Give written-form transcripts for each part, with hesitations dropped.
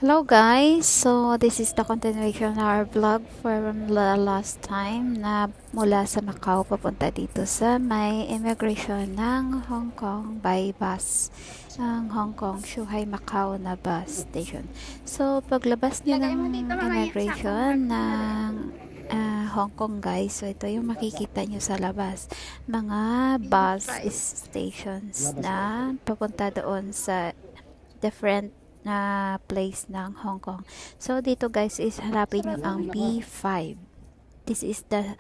Hello guys! So this is the continuation of our vlog from the last time na mula sa Macau papunta dito sa may immigration ng Hong Kong by bus ang Hong Kong Shuhai Macau na bus station. So paglabas niyo ng immigration ng Hong Kong guys, so ito yung makikita nyo sa labas, mga bus stations na papunta doon sa different na place ng Hong Kong. So, dito guys is hanapin nyo ang B5. This is the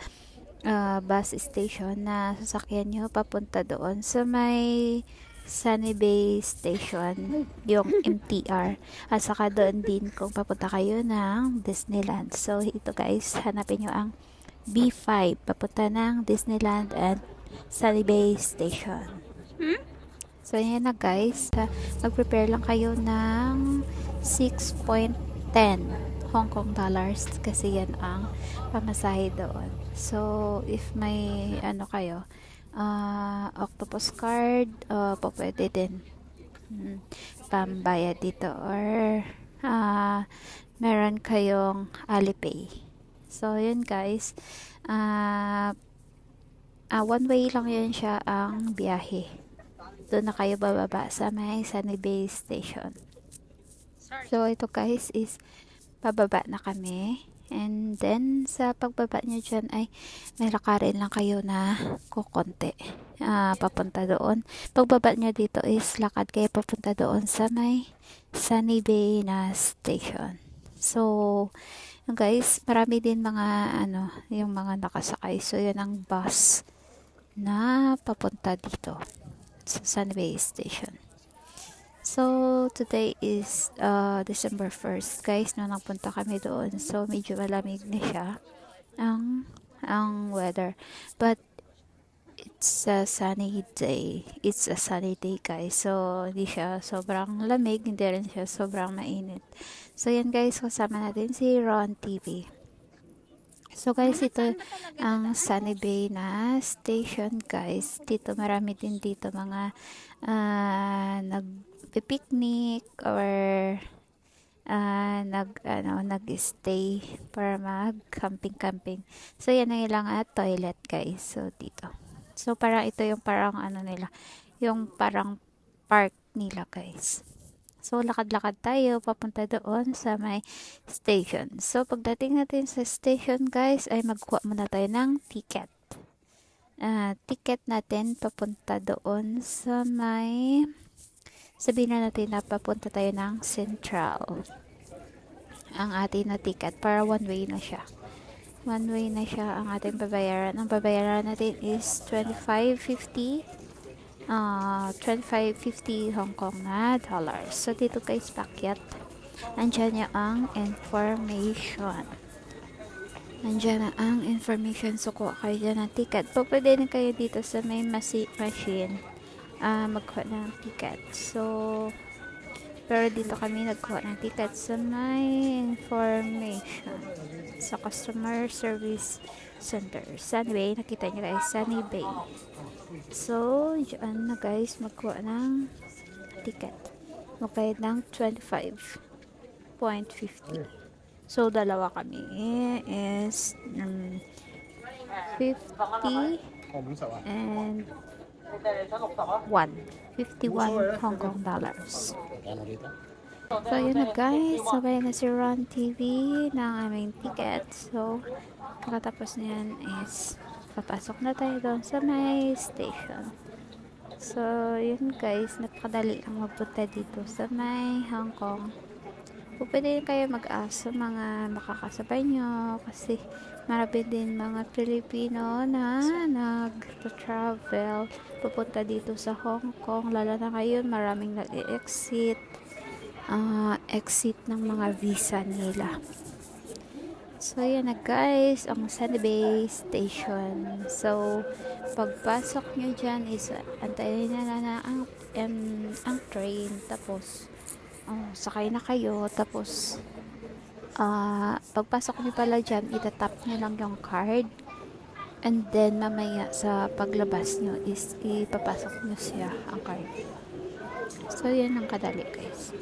bus station na sasakyan nyo papunta doon sa may Sunny Bay Station, yung MTR. At saka doon din kung papunta kayo ng Disneyland. So, ito guys, hanapin nyo ang B5 papunta ng Disneyland and Sunny Bay Station. So, yan na guys. Mag-prepare lang kayo ng 6.10 Hong Kong dollars kasi yan ang pamasahe doon. So, if may ano kayo, octopus card, po pwede din pambayad dito or meron kayong Alipay. So, yun guys. One way lang yun siya ang biyahe. Doon na kayo bababa sa may Sunny Bay Station. So, ito guys is pababa na kami. And then, sa pagbaba nyo dyan ay may lakarin lang kayo na kukonti. Papunta doon. Pagbaba nyo dito is lakad kayo papunta doon sa may Sunny Bay na station. So, guys, marami din mga yung mga nakasakay. So, yun ang bus na papunta dito sa Sunny Bay Station. So, today is December 1st, guys, no nagpunta kami doon. So, medyo malamig na siya ang weather. But, it's a sunny day. It's a sunny day, guys. So, hindi siya sobrang lamig, hindi rin siya sobrang mainit. So, yan guys, kasama natin si Ron TV. So guys, ito ang Sunny Bay na station guys. Dito marami din dito mga nag-picnic or nag-stay para mag-camping. So yan ang ilang toilet guys. So dito. So parang ito yung parang nila, yung parang park nila guys. So, lakad-lakad tayo papunta doon sa may station. So, pagdating natin sa station, guys, ay magkuha muna tayo ng ticket. Ticket natin papunta doon sa may, sabihin na natin na papunta tayo ng Central. Ang ating na ticket para one way na siya. One way na siya ang ating babayaran. Ang babayaran natin is 25.50 25.50 Hong Kong na dollars. So, dito guys, pakyat. Andyan niya ang information. Andyan na ang information. So, kuha kayo dyan ng ticket. Pwede na kayo dito sa may machine. Magkuha ng ticket. So, pero dito kami nagkuha ng ticket sa may information. Sa customer service center. Sunny Bay. Nakita nyo guys, Sunny Bay. So, dyan na guys, magkuha ng ticket. Magbayad ng 25.50. So, dalawa kami is 50 and 51 Hong Kong dollars. So, yun na guys. Sabay na si Ron TV ng aming ticket. So, pagkatapos niyan is papasok na tayo doon sa may station. So, yun guys, napakadali lang magpunta dito sa may Hong Kong. Pwede kayo mag-ask sa mga makakasabay nyo kasi marami din mga Pilipino na nag-travel pupunta dito sa Hong Kong. Lalo na ngayon, maraming nag-exit ng mga visa nila. So, yan na guys, ang Sunny Bay Station. So, pagpasok nyo dyan is antayin na ang train. Tapos, sakay na kayo. Tapos, pagpasok nyo pala dyan, itatap nyo lang yung card. And then, mamaya sa paglabas nyo is ipapasok nyo siya ang card. So, yan ang kadali guys.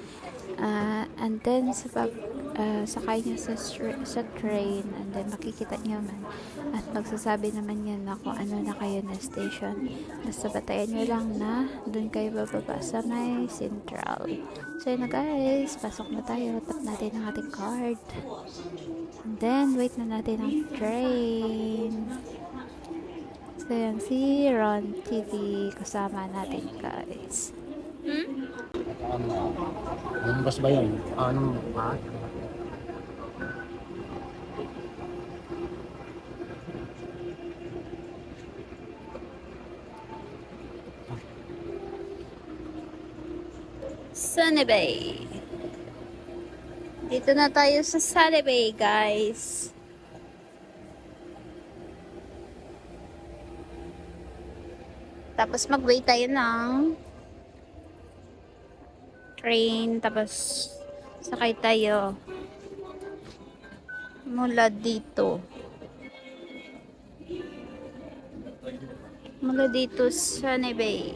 And then sakay nyo sa train, and then makikita nyo man at magsasabi naman yun na kung ano na kayo na station. Basta batayan nyo lang na dun kayo bababa sa may Central. So yun na guys, pasok na tayo, tap natin ang ating card, and then wait na natin ang train. So yan, si Ron TV kasama natin guys. Anong bus ba yun? Anong Sunny Bay. Dito na tayo sa Sunny Bay, guys. Tapos mag-wait tayo ng train. Tapos sakay tayo mula dito. Mula dito sa Sunny Bay.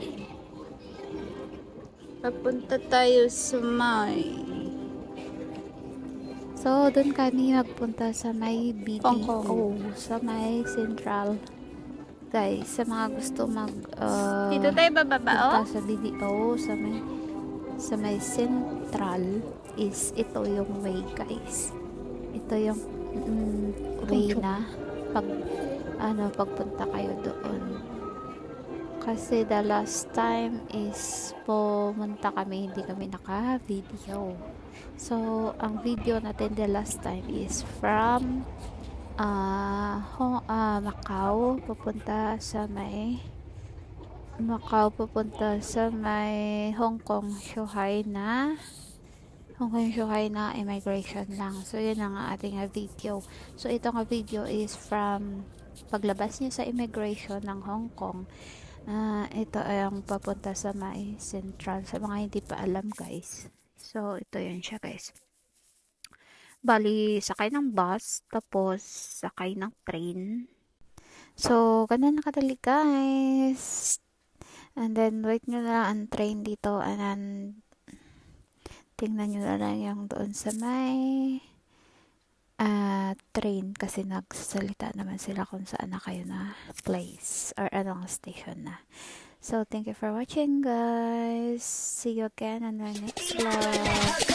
Papunta tayo sa may... So, doon kami magpunta sa may BDO, sa may Central. Guys, sa mga gusto dito tayo bababa, punta sa BDO, sa may Central, is ito yung way, guys. Ito yung way na pagpunta kayo doon. Kasi the last time is pumunta kami, hindi kami naka-video. So, ang video natin the last time is from Macau pupunta sa may Hong Kong Shanghai na immigration lang. So, yun ang ating video. So, itong video is from paglabas niya sa immigration ng Hong Kong. Ito ay ang papunta sa may Central. Sa mga hindi pa alam, guys. So, ito yun siya, guys. Bali, sakay ng bus, tapos sakay ng train. So, ganun na kadali, guys. And then, wait nyo na lang ang train dito, and then, tingnan nyo na lang yung doon sa may train, kasi nagsasalita naman sila kung saan na kayo na place or anong station na. So, thank you for watching, guys. See you again on our next vlog.